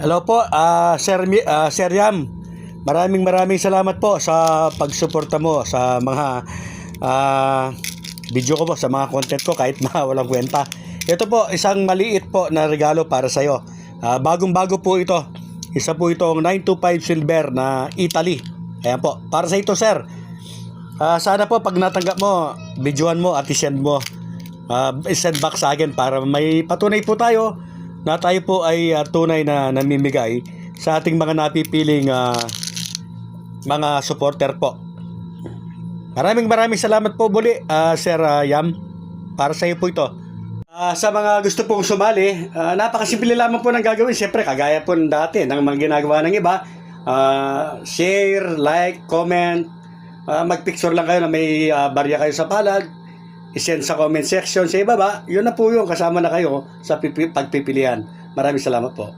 Hello po, Sir Yam. Maraming salamat po sa pagsuporta mo sa mga ah, video ko po, sa mga content ko kahit na walang kwenta. Ito po, isang maliit po na regalo para sa iyo. Bagong-bago po ito. Isa po itong 925 silver na Italy. Ayan po, para sa ito, sir. Sana po pag natanggap mo, videoan mo at i-send mo. I-send back sa akin para may patunay po tayo na tayo po ay tunay na namimigay sa ating mga napipiling mga supporter po. Maraming salamat po muli, Sir Yam. Para sa iyo po ito. Sa mga gusto pong sumali, napakasimple lamang po ng gagawin. Siyempre, kagaya po dati ng mga ginagawa ng iba. Share, like, comment. Mag-picture lang kayo na may barya kayo sa palad. I-send sa comment section sa ibaba. Yun na po yung kasama na kayo sa pagpipilian. Maraming salamat po.